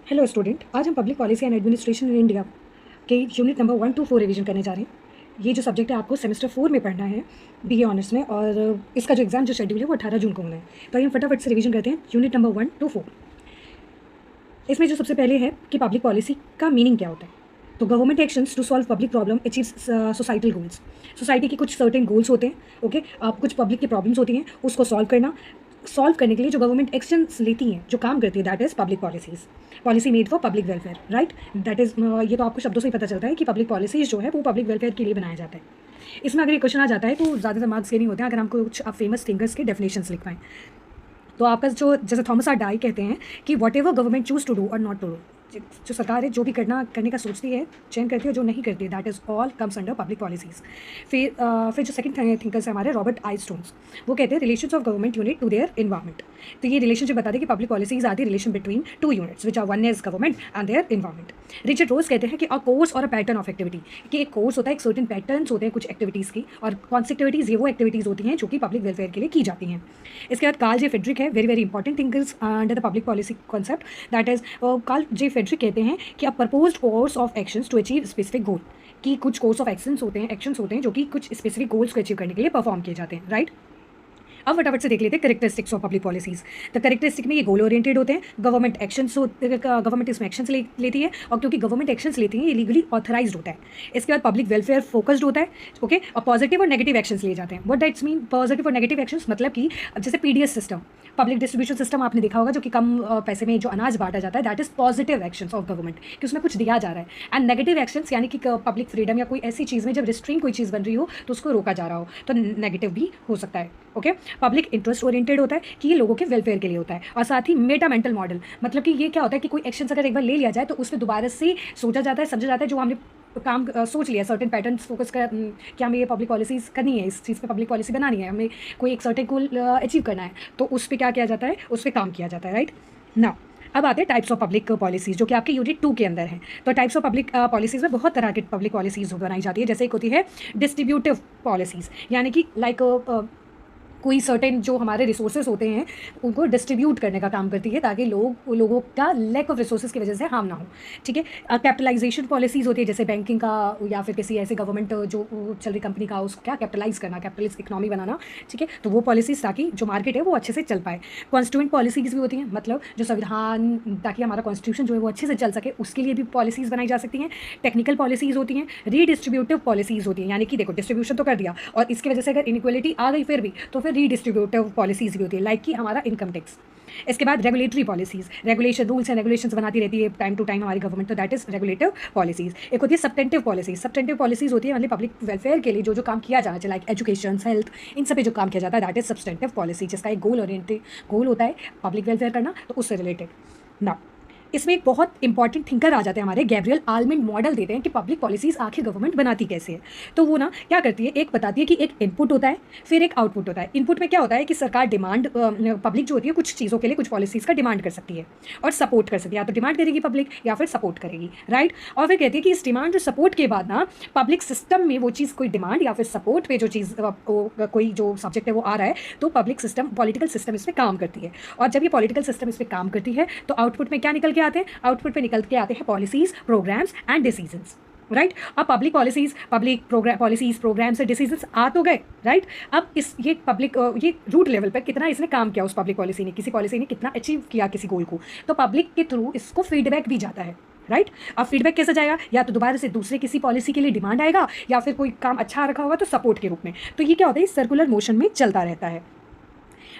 Hello student, आज हम public policy and administration in India के यूनिट नंबर 1 to 4 रिवीजन करने जा रहे हैं। ये जो सब्जेक्ट है आपको सेमेस्टर 4 में पढ़ना है बीए ऑनर्स में, और इसका जो एग्जाम जो शेड्यूल है वो 18 जून को होना है। तो हम फटाफट से रिवीजन करते हैं यूनिट नंबर 1 to 4। इसमें जो सबसे पहले है कि पब्लिक पॉलिसी का मीनिंग क्या होता है। तो government actions to solve public problem achieve societal goals. Society के कुछ सर्टेन गोल्स होते हैं, ओके। आप कुछ पब्लिक की प्रॉब्लम्स होती हैं, उसको सॉल्व करने के लिए जो गवर्नमेंट एक्शंस लेती हैं, जो काम करती है, that is public policies. Policy made for public welfare, right. That is ये तो आपको शब्दों से ही पता चलता है कि पब्लिक पॉलिसीज़ जो है वो पब्लिक वेलफेयर के लिए बनाया जाता है। इसमें अगर ये क्वेश्चन आ जाता है तो ज़्यादातर मार्क्स ये नहीं होते हैं अगर हमको कुछ आप फेमस थिंकर्स के डेफिनेशंस लिख पाएँ। तो आपका जो जैसे थॉमस आर डाई कहते हैं कि whatever government choose to do और नॉट टू डू, जो सरकार है जो भी करने का सोचती है, चयन करती है, जो नहीं करती है, that is all comes under public policies. फिर जो सेकंड थिंकर्स है हमारे रॉबर्ट आई स्टोन्स, वो कहते हैं relations of government unit to their environment. तो ये रिलेशनशिप बताते हैं कि public policies are the relation between two units which are one is government and their environment. Richard Rose कहते हैं कि अ कोर्स और अ पैटर्न ऑफ एक्टिविटी, कि एक कोर्स होता है, एक सर्टेन पैटर्न्स होते हैं कुछ एक्टिविटीज़ की, और कौन सी एक्टिविटीज़, ये वो एक्टिविटीज़ होती हैं जो कि पब्लिक वेलफेयर के लिए की जाती हैं। इसके बाद कार्ल जे फेड्रिक है, very very important thinkers under the public policy concept, that is Carl J Friedrich कहते हैं कि a proposed course of actions to achieve specific goal, कि कुछ कोर्स ऑफ एक्शंस होते हैं जो कि कुछ स्पेसिफिक गोल्स को अचीव करने के लिए परफॉर्म किए जाते हैं, राइट। अब फटाफट से देख लेते हैं कैरेक्टरिस्टिक्स ऑफ पब्लिक पॉलिसीज। तो कैरेक्टरिस्टिक में ये गोल ओरिएंटेड होते हैं, गवर्नमेंट इसमें एक्शंस लेती है, और क्योंकि गवर्नमेंट एक्शंस लेती हैं ये लीगली ऑथराइज्ड होता है। इसके बाद पब्लिक वेलफेयर फोकस्ड होता है, ओके। और पॉजिटिव और नेगेटिव एक्शंस लिए जाते हैं। व्हाट दैट्स मीन पॉजिटिव और नेगेटिव एक्शंस, मतलब कि जैसे PDS system, public distribution system आपने देखा होगा, जो कि कम पैसे में जो अनाज बांटा जाता है, that is positive actions of government, कि उसमें कुछ दिया जा रहा है। एंड नेगेटिव एक्शंस यानी कि पब्लिक फ्रीडम या कोई ऐसी चीज़ में जब रिस्ट्रिक्ट कोई चीज़ बन रही हो तो उसको रोका जा रहा हो, तो नेगेटिव भी हो सकता है, ओके। पब्लिक इंटरेस्ट ओरिएंटेड होता है कि ये लोगों के वेलफेयर के लिए होता है। और साथ ही मेटा मेंटल मॉडल, मतलब कि ये क्या होता है कि कोई एक्शन अगर एक बार ले लिया जाए तो उस पर दोबारा से सोचा जाता है, समझा जाता है, जो हमने काम सोच लिया, सर्टेन पैटर्न फोकस कर कि हमें ये पब्लिक पॉलिसीज़ करनी है, इस चीज़ पे पब्लिक पॉलिसी बनानी है, हमें कोई एक सर्टेन गोल अचीव करना है, तो उस पर क्या किया जाता है, उस पर काम किया जाता है, राइट ना। अब आते हैं टाइप्स ऑफ पब्लिक पॉलिसीज़, जो कि आपके यूनिट 2 के अंदर है। तो टाइप्स ऑफ पब्लिक पॉलिसीज़ में बहुत तरह की पब्लिक पॉलिसीज़ बनाई जाती है। जैसे एक होती है डिस्ट्रीब्यूटिव पॉलिसीज़, यानी कि लाइक कोई सर्टेन जो हमारे रिसोर्सेज होते हैं उनको डिस्ट्रीब्यूट करने का काम करती है, ताकि लोगों का लैक ऑफ रिसोर्सेज की वजह से हार्म ना हो, ठीक है। कैपिटलाइजेशन पॉलिसीज़ होती है, जैसे बैंकिंग का या फिर किसी ऐसे गवर्नमेंट जो चल रही कंपनी का, उसको क्या कैपिटलाइज करना, कैपिटलिस्ट इकोनॉमी बनाना, ठीक है। तो वो पॉलिसीज़ ताकि जो मार्केट है वो अच्छे से चल पाए। कॉन्स्टिट्यूएंट पॉलिसीज़ भी होती हैं, मतलब जो संविधान, ताकि हमारा कॉन्स्टिट्यूशन जो है वो अच्छे से चल सके, उसके लिए भी पॉलिसीज़ बनाई जा सकती हैं। टेक्निकल पॉलिसीज़ होती हैं। रीडिस्ट्रीब्यूटिव पॉलिसीज़ होती हैं, यानी कि देखो डिस्ट्रीब्यूशन तो कर दिया और इसकी वजह से अगर इनइक्वालिटी आ गई फिर भी, तो फिर रीडिस्ट्रीब्यूटिव पॉलिसीज़ भी होती है, लाइक कि हमारा इनकम टैक्स। इसके बाद regulatory policies, regulation, rules and regulations बनाती रहती है टाइम टू टाइम हमारी गवर्नमेंट, तो दैट इज रेगुलेटिव पॉलिसीज़। एक होती है सब्टेंटिव पॉलिसीज़। सब्टेंटिव पॉलिसीज़ होती है मतलब पब्लिक वेलफेयर के लिए जो काम किया जाना चाहिए, लाइक एजुकेशन, हेल्थ, इन सब पे जो काम किया जाता है, दैट इज सब्सटेंटिव पॉलिसी, जिसका एक गोल होता है पब्लिक वेलफेयर करना, तो उससे रिलेटेड ना। इसमें एक बहुत इंपॉर्टेंट थिंकर आ जाते हैं हमारे, गैब्रियल आलमंड मॉडल देते हैं कि पब्लिक पॉलिसीज़ आखिर गवर्नमेंट बनाती कैसे है। तो वो ना क्या करती है, एक बताती है कि एक इनपुट होता है, फिर एक आउटपुट होता है। इनपुट में क्या होता है कि सरकार डिमांड, पब्लिक जो होती है कुछ चीज़ों के लिए, कुछ पॉलिसीज़ का डिमांड कर सकती है और सपोर्ट कर सकती है, या तो डिमांड करेगी पब्लिक या फिर सपोर्ट करेगी, राइट। और फिर कहती है कि इस डिमांड और सपोर्ट के बाद ना पब्लिक सिस्टम में वो चीज़, कोई डिमांड या फिर सपोर्ट पे जो चीज़, कोई जो सब्जेक्ट है वो आ रहा है, तो पब्लिक सिस्टम, पॉलिटिकल सिस्टम इस पर काम करती है। और जब ये पॉलिटिकल सिस्टम इस पर काम करती है तो आउटपुट में क्या निकल के आते हैं, आउटपुट पे निकल के आते हैं policies, programmes and decisions, right. अब public policies, programmes and decisions आ तो गए, राइट। अब ये रूट लेवल पर कितना इसने काम किया, उस पब्लिक पॉलिसी ने, किसी पॉलिसी ने कितना अचीव किया किसी गोल को, तो पब्लिक के थ्रू इसको फीडबैक भी जाता है, राइट। अब फीडबैक कैसे जाएगा, या तो दोबारा से दूसरे किसी पॉलिसी के लिए डिमांड आएगा, या फिर कोई काम अच्छा रखा होगा तो सपोर्ट के रूप में। तो ये क्या होता है, सर्कुलर मोशन में चलता रहता है।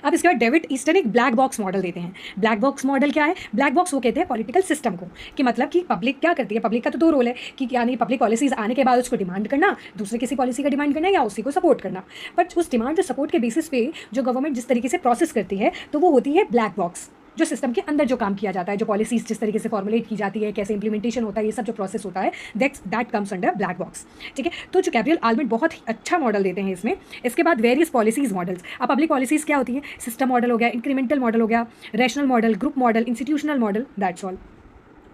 अब इसके बाद डेविड ईस्टन एक ब्लैक बॉक्स मॉडल देते हैं। ब्लैक बॉक्स मॉडल क्या है, ब्लैक बॉक्स वो कहते हैं पॉलिटिकल सिस्टम को, कि मतलब कि पब्लिक क्या करती है, पब्लिक का तो 2 रोल है, कि यानी पब्लिक पॉलिसीज आने के बाद उसको डिमांड करना, दूसरे किसी पॉलिसी का डिमांड करना, या उसी को सपोर्ट करना। बट उस डिमांड और सपोर्ट के बेसिस पे जो गवर्नमेंट जिस तरीके से प्रोसेस करती है, तो वो होती है ब्लैक बॉक्स, जो सिस्टम के अंदर जो काम किया जाता है, जो पॉलिसीज जिस तरीके से फॉर्मुलेट की जाती है, कैसे इंप्लीमेंटेशन होता है, ये सब जो प्रोसेस होता है, that comes under black box, ठीक है। तो जो गैब्रियल आलमंड बहुत ही अच्छा मॉडल देते हैं इसमें। इसके बाद वेरियस पॉलिसीज मॉडल्स। अब पब्लिक पॉलिसीज क्या होती है, सिस्टम मॉडल हो गया, इंक्रीमेंटल मॉडल हो गया, rational model, group model, institutional model, that's all.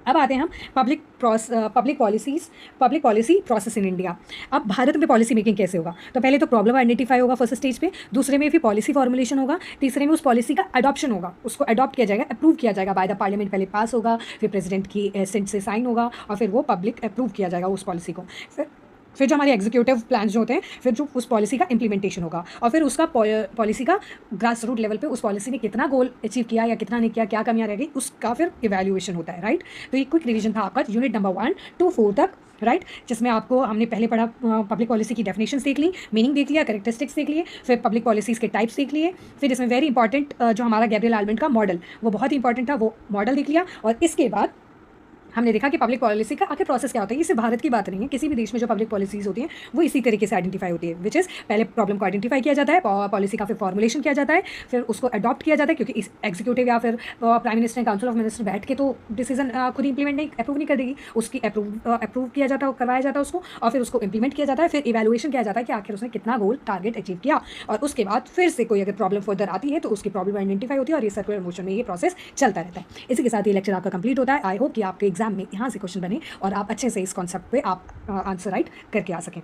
अब आते हैं हम public policy process in India. अब भारत में पॉलिसी मेकिंग कैसे होगा? तो पहले तो प्रॉब्लम आइडेंटिफाई होगा फर्स्ट स्टेज पे, दूसरे में फिर पॉलिसी फॉर्मुलेशन होगा, तीसरे में उस पॉलिसी का अडॉप्शन होगा, उसको अडॉप्ट किया जाएगा, अप्रूव किया जाएगा बाय द पार्लियामेंट, पहले पास होगा, फिर प्रेसिडेंट की एसेंट से साइन होगा और फिर वो पब्लिक अप्रूव किया जाएगा उस पॉलिसी को। फिर जो हमारे एग्जीक्यूटिव प्लान जो होते हैं, फिर जो उस पॉलिसी का इंप्लीमेंटेशन होगा और फिर उसका पॉलिसी का ग्रास रूट लेवल पे उस पॉलिसी ने कितना गोल अचीव किया या कितना नहीं किया, क्या कमियां रह गई, उसका फिर इवैल्यूएशन होता है, राइट। तो ये क्विक रिवीजन था आपका यूनिट नंबर 1 to 4 तक, राइट, जिसमें आपको हमने पहले पढ़ा पब्लिक पॉलिसी की डेफिनेशंस देख ली, मीनिंग देख लिया, कैरेक्टरिस्टिक्स देख लिए, फिर पब्लिक पॉलिसीज़ के टाइप्स देख लिए, फिर इसमें वेरी इंपॉर्टेंट जो हमारा गैब्रियल आल्विन का मॉडल, वो बहुत इंपॉर्टेंट था, वो मॉडल देख लिया। और इसके बाद हमने देखा कि पब्लिक पॉलिसी का आखिर प्रोसेस क्या होता है। ये सिर्फ भारत की बात नहीं है, किसी भी देश में जो पब्लिक पॉलिसीज़ होती हैं वो इसी तरीके से आइडेंटिफाई होती है, विच इज़ पहले प्रॉब्लम को आइडेंटिफाई किया जाता है, पॉलिसी का फिर फॉर्मुलेशन किया जाता है, फिर उसको अडॉप्ट किया जाता है, क्योंकि इस एग्जीक्यूटिव या फिर prime minister, council of minister बैठ के तो डिसीजन खुद इंप्लीमेंट नहीं, अप्रूव नहीं कर देगी, उसकी अप्रूव किया जाता है, करवाया जाता है उसको, और फिर उसको इंप्लीमेंट किया जाता है, फिर इवैल्यूएशन किया जाता है कि आखिर उसने कितना गोल टारगेट अचीव किया, और उसके बाद फिर से कोई अगर प्रॉब्लम फर्दर आती है तो उसकी प्रॉब्लम आइडेंटिफाई होती है और ये सर्कुलर मोशन में ये प्रोसेस चलता रहता है। इसी के साथ ये लेक्चर आपका कंप्लीट होता है। आई होप कि आपके एग्जाम में यहाँ से क्वेश्चन बने और आप अच्छे से इस कॉन्सेप्ट पे आप आंसर राइट करके आ सकें।